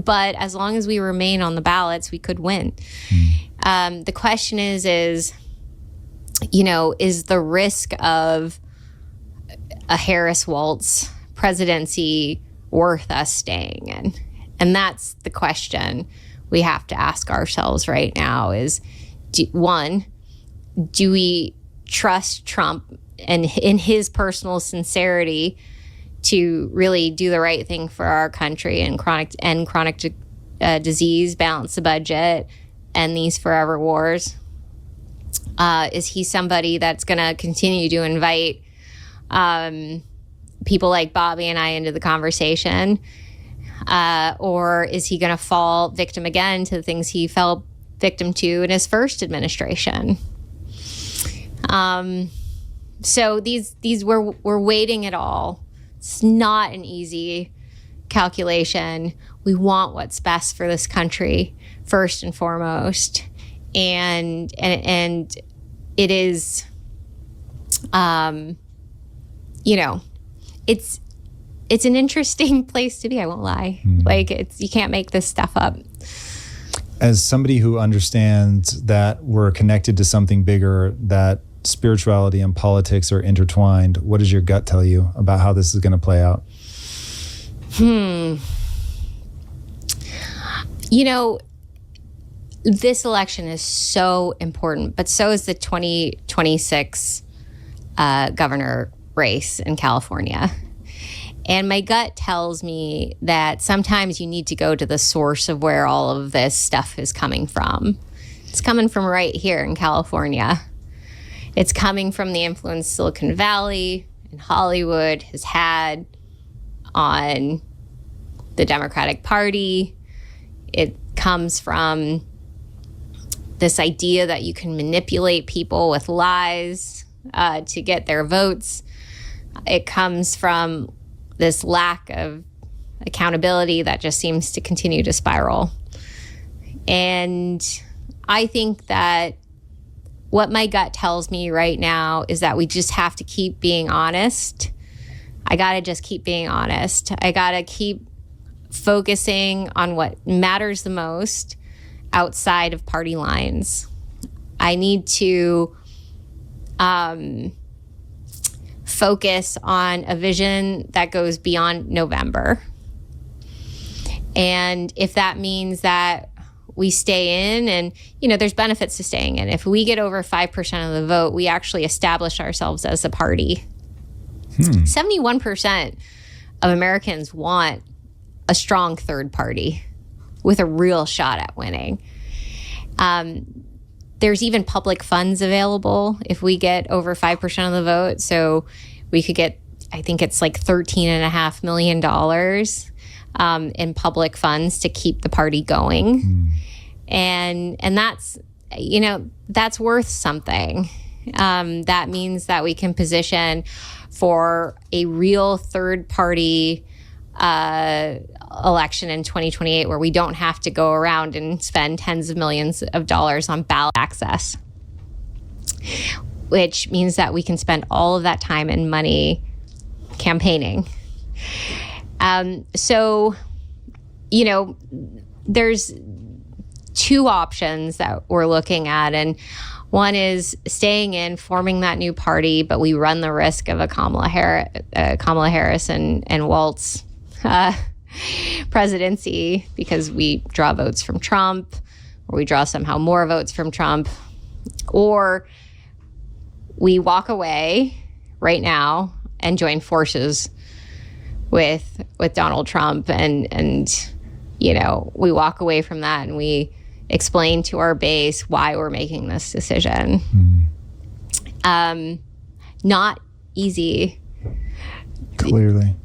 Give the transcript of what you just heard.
But as long as we remain on the ballots, we could win. The question is, you know, is the risk of a Harris-Walz presidency worth us staying in? And that's the question we have to ask ourselves right now is, do we trust Trump and in his personal sincerity to really do the right thing for our country and chronic disease, balance the budget, end these forever wars? Is he somebody that's going to continue to invite people like Bobby and I into the conversation? Or is he going to fall victim again to the things he fell victim to in his first administration? So we're weighing it all. It's not an easy calculation. We want what's best for this country first and foremost, and it is, you know, it's an interesting place to be. I won't lie. Like, you can't make this stuff up. As somebody who understands that we're connected to something bigger, that spirituality and politics are intertwined, what does your gut tell you about how this is going to play out? You know, this election is so important, but so is the 2026 governor race in California. And my gut tells me that sometimes you need to go to the source of where all of this stuff is coming from. It's coming from right here in California. It's coming from the influence Silicon Valley and Hollywood has had on the Democratic Party. It comes from this idea that you can manipulate people with lies to get their votes. It comes from this lack of accountability that just seems to continue to spiral. And I think that what my gut tells me right now is that we just have to keep being honest. I got to just keep being honest. I got to keep focusing on what matters the most outside of party lines. I need to focus on a vision that goes beyond November. And if that means that we stay in, and, you know, there's benefits to staying in. If we get over 5% of the vote, we actually establish ourselves as a party. 71% of Americans want a strong third party with a real shot at winning. There's even public funds available if we get over 5% of the vote. So we could get, I think it's like $13.5 million in public funds to keep the party going. And that's, you know, that's worth something. That means that we can position for a real third party election in 2028 where we don't have to go around and spend tens of millions of dollars on ballot access, which means that we can spend all of that time and money campaigning. So, you know, there's two options that we're looking at. And one is staying in, forming that new party, but we run the risk of a Kamala Harris and Walz presidency because we draw votes from Trump, or we draw somehow more votes from Trump, or we walk away right now and join forces with Donald Trump, and you know, we walk away from that and we explain to our base why we're making this decision. Not easy. Clearly.